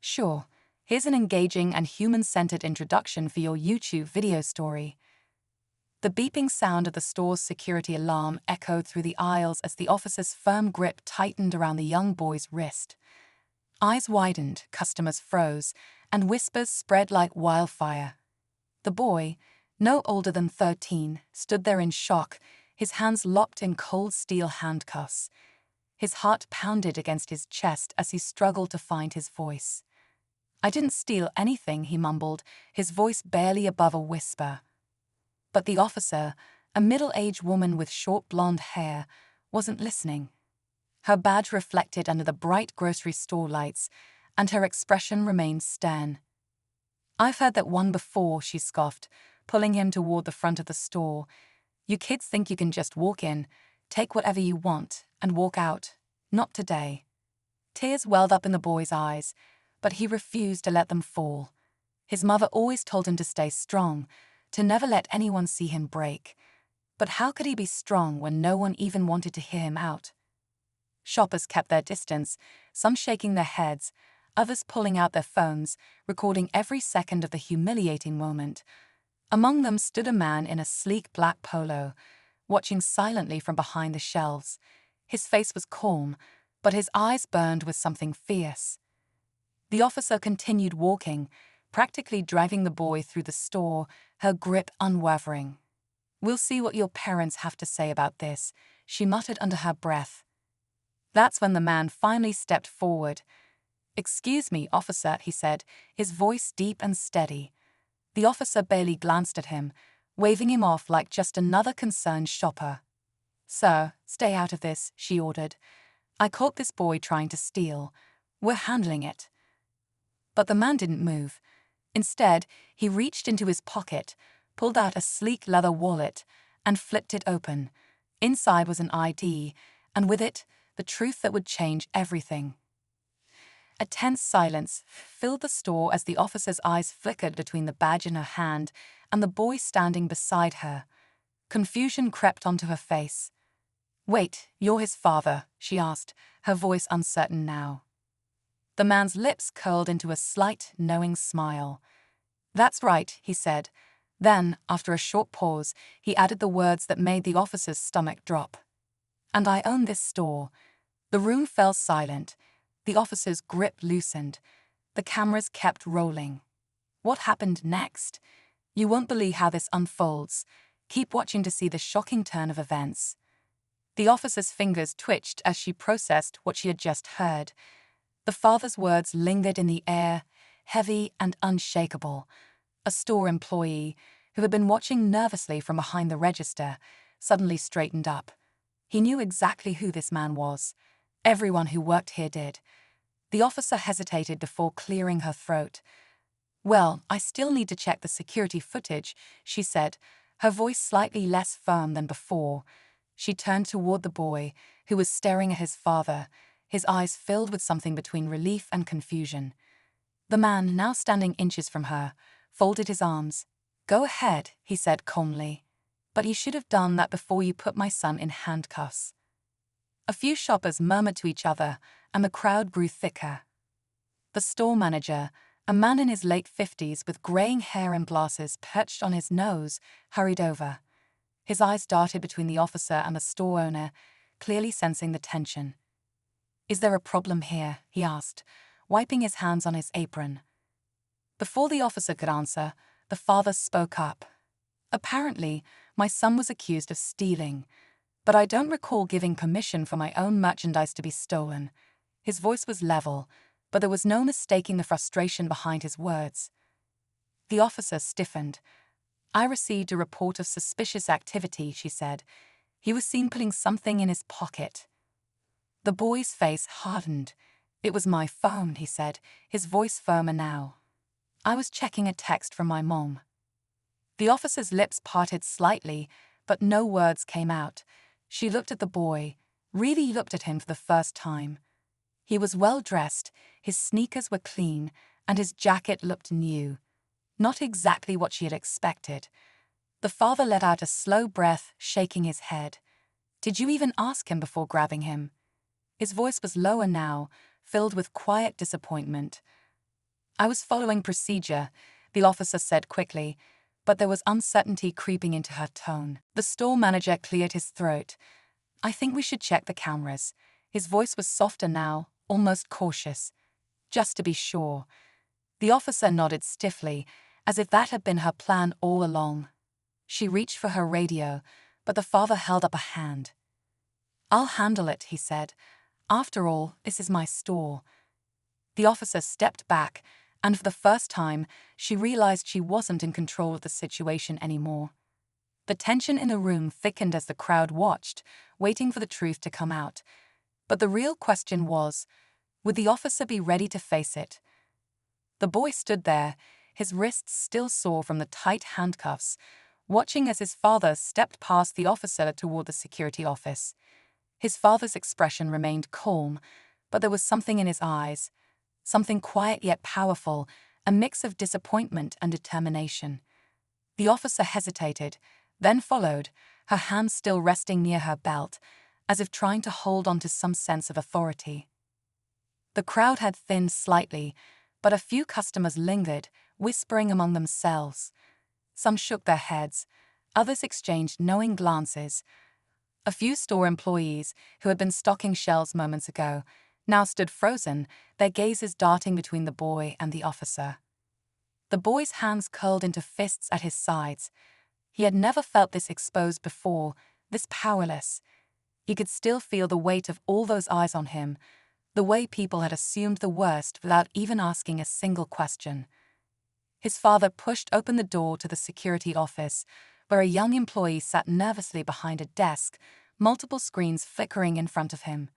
Sure, here's an engaging and human-centered introduction for your YouTube video story. The beeping sound of the store's security alarm echoed through the aisles as the officer's firm grip tightened around the young boy's wrist. Eyes widened, customers froze, and whispers spread like wildfire. The boy, no older than 13, stood there in shock, his hands locked in cold steel handcuffs. His heart pounded against his chest as he struggled to find his voice. "I didn't steal anything," he mumbled, his voice barely above a whisper. But the officer, a middle-aged woman with short blonde hair, wasn't listening. Her badge reflected under the bright grocery store lights, and her expression remained stern. "I've heard that one before," she scoffed, pulling him toward the front of the store. "You kids think you can just walk in, take whatever you want, and walk out. Not today." Tears welled up in the boy's eyes, but he refused to let them fall. His mother always told him to stay strong, to never let anyone see him break. But how could he be strong when no one even wanted to hear him out? Shoppers kept their distance, some shaking their heads, others pulling out their phones, recording every second of the humiliating moment. Among them stood a man in a sleek black polo, watching silently from behind the shelves. His face was calm, but his eyes burned with something fierce. The officer continued walking, practically driving the boy through the store, her grip unwavering. "We'll see what your parents have to say about this," she muttered under her breath. That's when the man finally stepped forward. "Excuse me, officer," he said, his voice deep and steady. The officer barely glanced at him, waving him off like just another concerned shopper. "Sir, stay out of this," she ordered. "I caught this boy trying to steal. We're handling it." But the man didn't move. Instead, he reached into his pocket, pulled out a sleek leather wallet, and flipped it open. Inside was an ID, and with it, the truth that would change everything. A tense silence filled the store as the officer's eyes flickered between the badge in her hand and the boy standing beside her. Confusion crept onto her face. "Wait, you're his father?" she asked, her voice uncertain now. The man's lips curled into a slight, knowing smile. "That's right," he said. Then, after a short pause, he added the words that made the officer's stomach drop. "And I own this store." The room fell silent. The officer's grip loosened. The cameras kept rolling. What happened next? You won't believe how this unfolds. Keep watching to see the shocking turn of events. The officer's fingers twitched as she processed what she had just heard. The father's words lingered in the air, heavy and unshakable. A store employee, who had been watching nervously from behind the register, suddenly straightened up. He knew exactly who this man was. Everyone who worked here did. The officer hesitated before clearing her throat. "Well, I still need to check the security footage," she said, her voice slightly less firm than before. She turned toward the boy, who was staring at his father, his eyes filled with something between relief and confusion. The man, now standing inches from her, folded his arms. "Go ahead," he said calmly. "But you should have done that before you put my son in handcuffs." A few shoppers murmured to each other, and the crowd grew thicker. The store manager, a man in his late 50s with graying hair and glasses perched on his nose, hurried over. His eyes darted between the officer and the store owner, clearly sensing the tension. "Is there a problem here?" he asked, wiping his hands on his apron. Before the officer could answer, the father spoke up. "Apparently, my son was accused of stealing, but I don't recall giving permission for my own merchandise to be stolen." His voice was level, but there was no mistaking the frustration behind his words. The officer stiffened. "I received a report of suspicious activity," she said. "He was seen putting something in his pocket." The boy's face hardened. "It was my phone," he said, his voice firmer now. "I was checking a text from my mom." The officer's lips parted slightly, but no words came out. She looked at the boy, really looked at him for the first time. He was well-dressed, his sneakers were clean, and his jacket looked new. Not exactly what she had expected. The father let out a slow breath, shaking his head. "Did you even ask him before grabbing him?" His voice was lower now, filled with quiet disappointment. I was following procedure, the officer said quickly, but there was uncertainty creeping into her tone. The store manager cleared his throat. I think we should check the cameras. His voice was softer now, almost cautious. Just to be sure. The officer nodded stiffly, as if that had been her plan all along. She reached for her radio, but the father held up a hand. I'll handle it, he said. After all, this is my store. The officer stepped back, and for the first time, she realized she wasn't in control of the situation anymore. The tension in the room thickened as the crowd watched, waiting for the truth to come out. But the real question was, would the officer be ready to face it? The boy stood there, his wrists still sore from the tight handcuffs, watching as his father stepped past the officer toward the security office. His father's expression remained calm, but there was something in his eyes, something quiet yet powerful, a mix of disappointment and determination. The officer hesitated, then followed, her hands still resting near her belt, as if trying to hold on to some sense of authority. The crowd had thinned slightly, but a few customers lingered, whispering among themselves. Some shook their heads, others exchanged knowing glances. A few store employees, who had been stocking shelves moments ago, now stood frozen, their gazes darting between the boy and the officer. The boy's hands curled into fists at his sides. He had never felt this exposed before, this powerless. He could still feel the weight of all those eyes on him, the way people had assumed the worst without even asking a single question. His father pushed open the door to the security office, where a young employee sat nervously behind a desk, multiple screens flickering in front of him.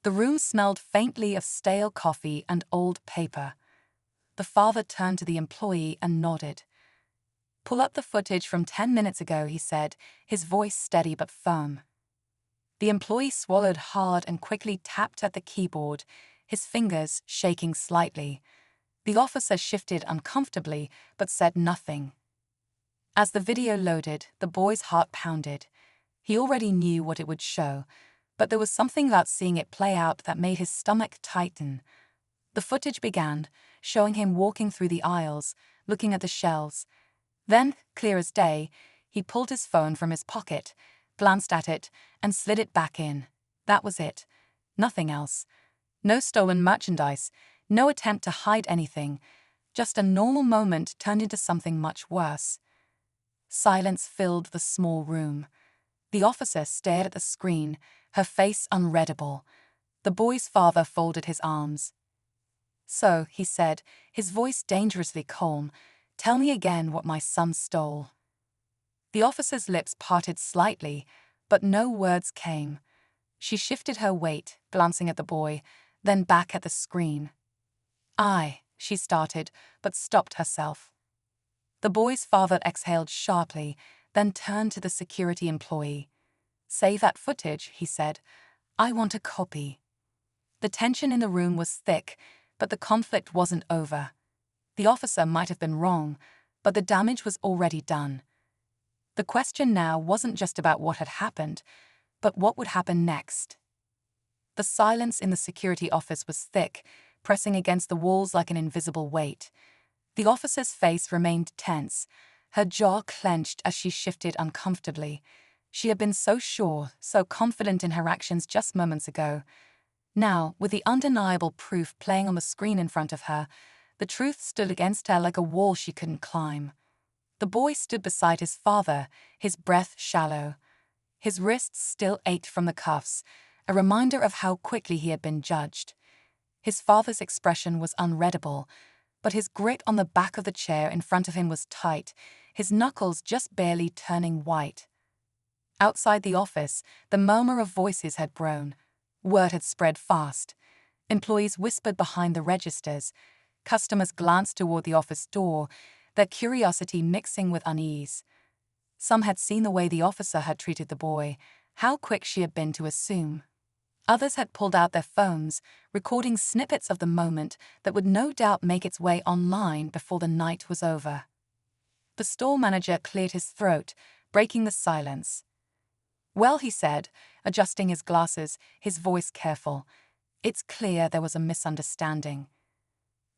The room smelled faintly of stale coffee and old paper. The father turned to the employee and nodded. Pull up the footage from 10 minutes ago, he said, his voice steady but firm. The employee swallowed hard and quickly tapped at the keyboard, his fingers shaking slightly. The officer shifted uncomfortably, but said nothing. As the video loaded, the boy's heart pounded. He already knew what it would show, but there was something about seeing it play out that made his stomach tighten. The footage began, showing him walking through the aisles, looking at the shelves. Then, clear as day, he pulled his phone from his pocket, glanced at it, and slid it back in. That was it. Nothing else. No stolen merchandise, no attempt to hide anything. Just a normal moment turned into something much worse. Silence filled the small room. The officer stared at the screen, her face unreadable. The boy's father folded his arms. So, he said, his voice dangerously calm, tell me again what my son stole. The officer's lips parted slightly, but no words came. She shifted her weight, glancing at the boy, then back at the screen. She started, but stopped herself. The boy's father exhaled sharply, then turned to the security employee. Save that footage, he said. I want a copy. The tension in the room was thick, but the conflict wasn't over. The officer might have been wrong, but the damage was already done. The question now wasn't just about what had happened, but what would happen next. The silence in the security office was thick, pressing against the walls like an invisible weight. The officer's face remained tense, her jaw clenched as she shifted uncomfortably. She had been so sure, so confident in her actions just moments ago. Now, with the undeniable proof playing on the screen in front of her, the truth stood against her like a wall she couldn't climb. The boy stood beside his father, his breath shallow. His wrists still ached from the cuffs, a reminder of how quickly he had been judged. His father's expression was unreadable, but his grip on the back of the chair in front of him was tight, his knuckles just barely turning white. Outside the office, the murmur of voices had grown. Word had spread fast. Employees whispered behind the registers. Customers glanced toward the office door, their curiosity mixing with unease. Some had seen the way the officer had treated the boy, how quick she had been to assume. Others had pulled out their phones, recording snippets of the moment that would no doubt make its way online before the night was over. The store manager cleared his throat, breaking the silence. Well, he said, adjusting his glasses, his voice careful, it's clear there was a misunderstanding.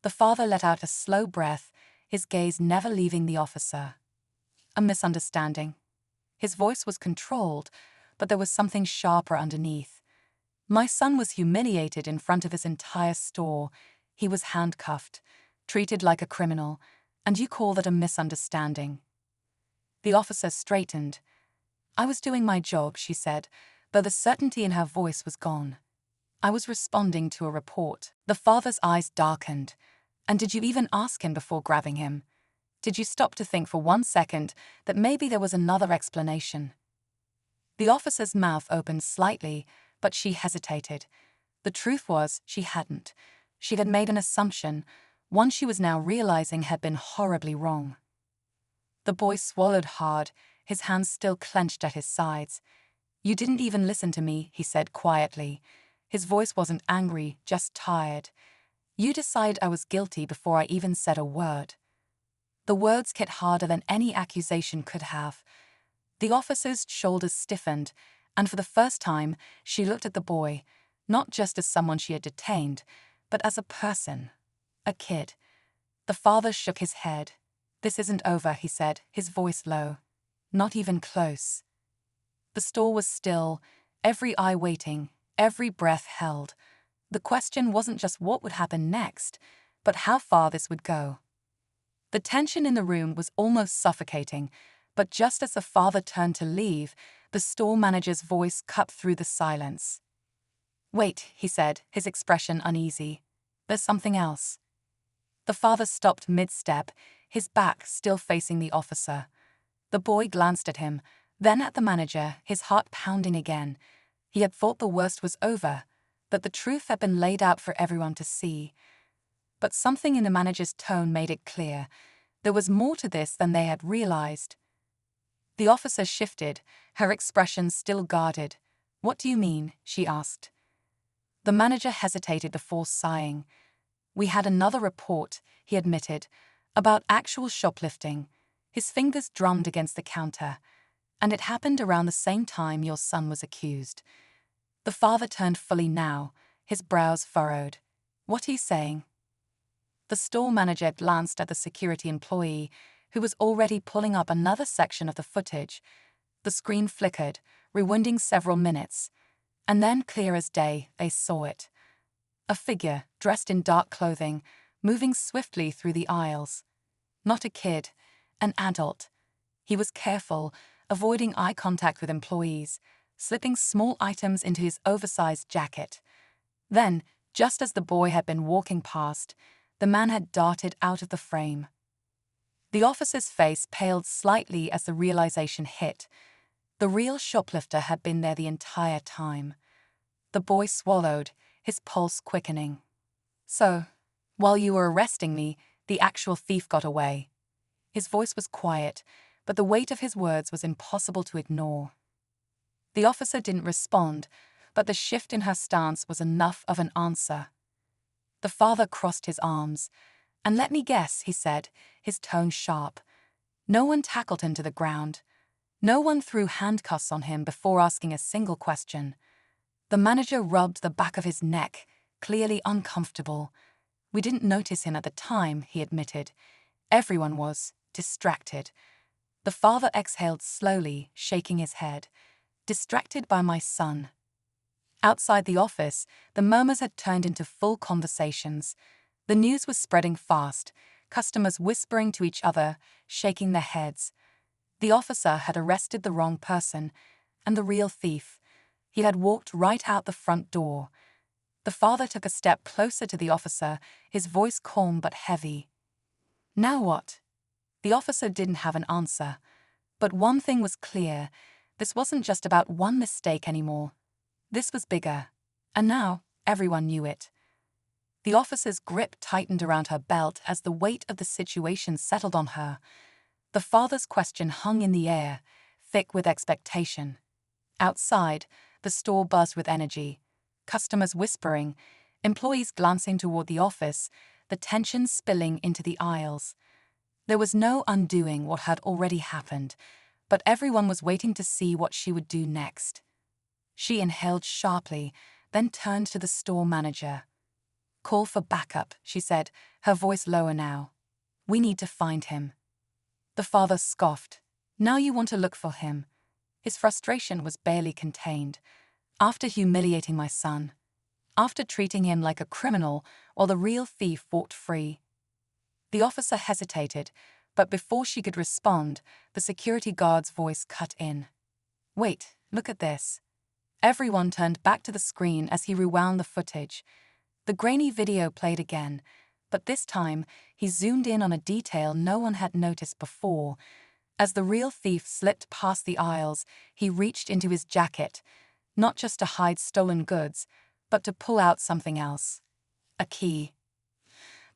The father let out a slow breath, his gaze never leaving the officer. A misunderstanding. His voice was controlled, but there was something sharper underneath. My son was humiliated in front of his entire store. He was handcuffed, treated like a criminal, and you call that a misunderstanding? The officer straightened. I was doing my job, she said, though the certainty in her voice was gone. I was responding to a report. The father's eyes darkened. And did you even ask him before grabbing him? Did you stop to think for 1 second that maybe there was another explanation? The officer's mouth opened slightly, but she hesitated. The truth was, she hadn't. She had made an assumption, one she was now realizing had been horribly wrong. The boy swallowed hard, his hands still clenched at his sides. You didn't even listen to me, he said quietly. His voice wasn't angry, just tired. You decided I was guilty before I even said a word. The words hit harder than any accusation could have. The officer's shoulders stiffened, and for the first time, she looked at the boy, not just as someone she had detained, but as a person, a kid. The father shook his head. This isn't over, he said, his voice low. Not even close. The store was still, every eye waiting, every breath held. The question wasn't just what would happen next, but how far this would go. The tension in the room was almost suffocating, but just as the father turned to leave, the store manager's voice cut through the silence. Wait, he said, his expression uneasy. There's something else. The father stopped mid-step, his back still facing the officer. The boy glanced at him, then at the manager, his heart pounding again. He had thought the worst was over, that the truth had been laid out for everyone to see. But something in the manager's tone made it clear. There was more to this than they had realized. The officer shifted, her expression still guarded. What do you mean? She asked. The manager hesitated before sighing. We had another report, he admitted, about actual shoplifting. His fingers drummed against the counter. And it happened around the same time your son was accused. The father turned fully now, his brows furrowed. What are you saying? The store manager glanced at the security employee, who was already pulling up another section of the footage. The screen flickered, rewinding several minutes. And then, clear as day, they saw it. A figure, dressed in dark clothing, moving swiftly through the aisles. Not a kid, an adult. He was careful, avoiding eye contact with employees, slipping small items into his oversized jacket. Then, just as the boy had been walking past, the man had darted out of the frame. The officer's face paled slightly as the realization hit. The real shoplifter had been there the entire time. The boy swallowed, his pulse quickening. So, while you were arresting me, the actual thief got away. His voice was quiet, but the weight of his words was impossible to ignore. The officer didn't respond, but the shift in her stance was enough of an answer. The father crossed his arms. And let me guess, he said, his tone sharp. No one tackled him to the ground. No one threw handcuffs on him before asking a single question. The manager rubbed the back of his neck, clearly uncomfortable. We didn't notice him at the time, he admitted. Everyone was, distracted. The father exhaled slowly, shaking his head. Distracted by my son. Outside the office, the murmurs had turned into full conversations. The news was spreading fast, customers whispering to each other, shaking their heads. The officer had arrested the wrong person, and the real thief. He had walked right out the front door. The father took a step closer to the officer, his voice calm but heavy. Now what? The officer didn't have an answer. But one thing was clear. This wasn't just about one mistake anymore. This was bigger. And now, everyone knew it. The officer's grip tightened around her belt as the weight of the situation settled on her. The father's question hung in the air, thick with expectation. Outside, the store buzzed with energy. Customers whispering, employees glancing toward the office, the tension spilling into the aisles. There was no undoing what had already happened, but everyone was waiting to see what she would do next. She inhaled sharply, then turned to the store manager. Call for backup, she said, her voice lower now. We need to find him. The father scoffed. Now you want to look for him? His frustration was barely contained. After humiliating my son, after treating him like a criminal while the real thief walked free. The officer hesitated, but before she could respond, the security guard's voice cut in. Wait, look at this. Everyone turned back to the screen as he rewound the footage. The grainy video played again, but this time he zoomed in on a detail no one had noticed before. As the real thief slipped past the aisles, he reached into his jacket, not just to hide stolen goods, but to pull out something else. A key.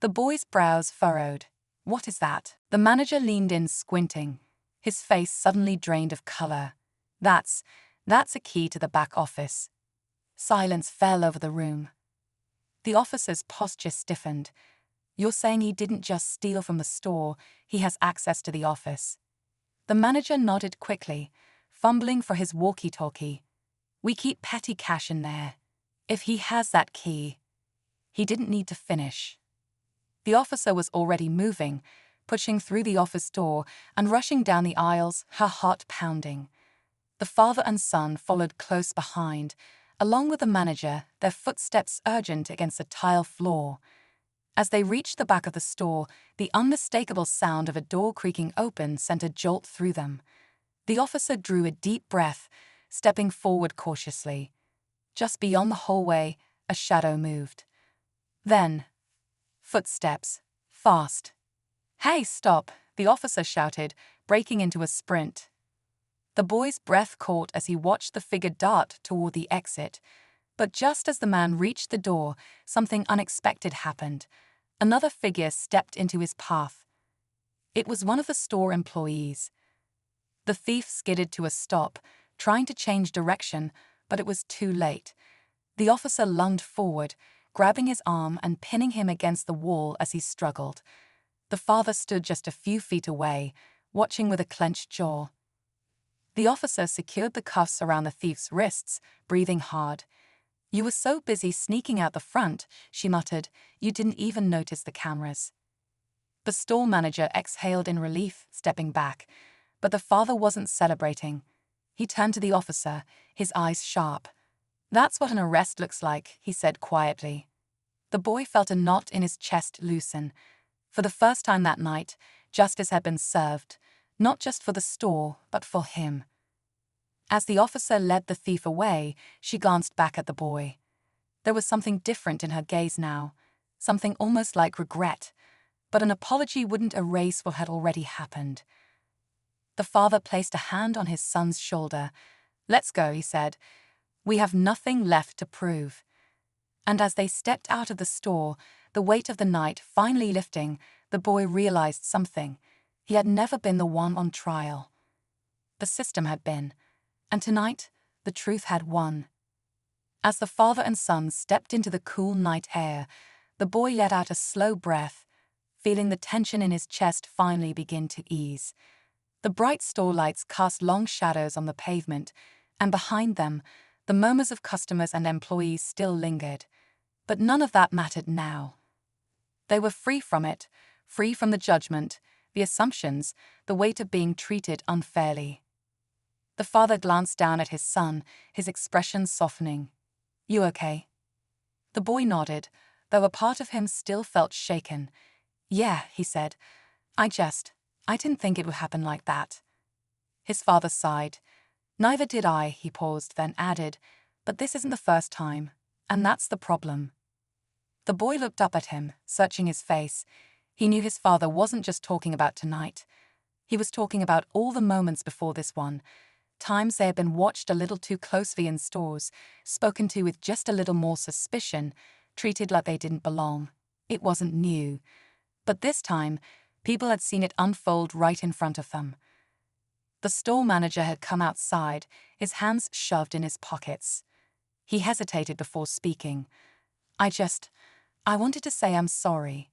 The boy's brows furrowed. What is that? The manager leaned in, squinting. His face suddenly drained of color. That's a key to the back office. Silence fell over the room. The officer's posture stiffened. You're saying he didn't just steal from the store, he has access to the office. The manager nodded quickly, fumbling for his walkie-talkie. We keep petty cash in there. If he has that key. He didn't need to finish. The officer was already moving, pushing through the office door and rushing down the aisles, her heart pounding. The father and son followed close behind, along with the manager, their footsteps urgent against the tile floor. As they reached the back of the store, the unmistakable sound of a door creaking open sent a jolt through them. The officer drew a deep breath, stepping forward cautiously. Just beyond the hallway, a shadow moved. Then, footsteps. Fast. Hey, stop, the officer shouted, breaking into a sprint. The boy's breath caught as he watched the figure dart toward the exit. But just as the man reached the door, something unexpected happened. Another figure stepped into his path. It was one of the store employees. The thief skidded to a stop, trying to change direction, but it was too late. The officer lunged forward, grabbing his arm and pinning him against the wall as he struggled. The father stood just a few feet away, watching with a clenched jaw. The officer secured the cuffs around the thief's wrists, breathing hard. You were so busy sneaking out the front, she muttered, you didn't even notice the cameras. The store manager exhaled in relief, stepping back, but the father wasn't celebrating. He turned to the officer, his eyes sharp. That's what an arrest looks like, he said quietly. The boy felt a knot in his chest loosen. For the first time that night, justice had been served, not just for the store, but for him. As the officer led the thief away, she glanced back at the boy. There was something different in her gaze now, something almost like regret, but an apology wouldn't erase what had already happened. The father placed a hand on his son's shoulder. Let's go, he said. We have nothing left to prove. And as they stepped out of the store, the weight of the night finally lifting, the boy realized something. He had never been the one on trial. The system had been, and tonight, the truth had won. As the father and son stepped into the cool night air, the boy let out a slow breath, feeling the tension in his chest finally begin to ease. The bright store lights cast long shadows on the pavement, and behind them, the murmurs of customers and employees still lingered. But none of that mattered now. They were free from it, free from the judgment, the assumptions, the weight of being treated unfairly. The father glanced down at his son, his expression softening. You okay? The boy nodded, though a part of him still felt shaken. Yeah, he said. I didn't think it would happen like that. His father sighed. Neither did I, he paused, then added, but this isn't the first time, and that's the problem. The boy looked up at him, searching his face. He knew his father wasn't just talking about tonight. He was talking about all the moments before this one, times they had been watched a little too closely in stores, spoken to with just a little more suspicion, treated like they didn't belong. It wasn't new. But this time, people had seen it unfold right in front of them. The store manager had come outside, his hands shoved in his pockets. He hesitated before speaking. I wanted to say I'm sorry.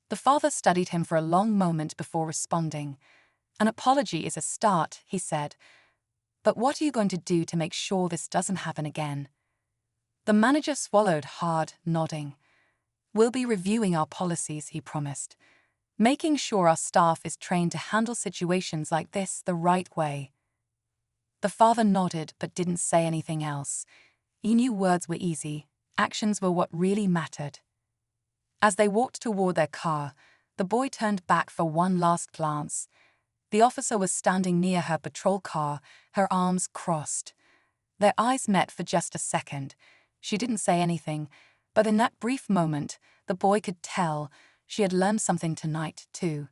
The father studied him for a long moment before responding. An apology is a start, he said. But what are you going to do to make sure this doesn't happen again? The manager swallowed hard, nodding. We'll be reviewing our policies, he promised, making sure our staff is trained to handle situations like this the right way. The father nodded but didn't say anything else. He knew words were easy, actions were what really mattered. As they walked toward their car, the boy turned back for one last glance. The officer was standing near her patrol car, her arms crossed. Their eyes met for just a second. She didn't say anything, but in that brief moment, the boy could tell she had learned something tonight, too.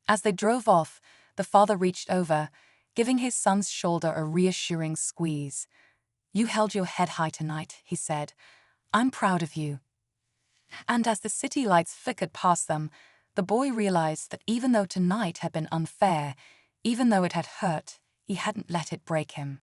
As they drove off, the father reached over, giving his son's shoulder a reassuring squeeze. "You held your head high tonight," he said. "I'm proud of you." And as the city lights flickered past them, the boy realized that even though tonight had been unfair, even though it had hurt, he hadn't let it break him.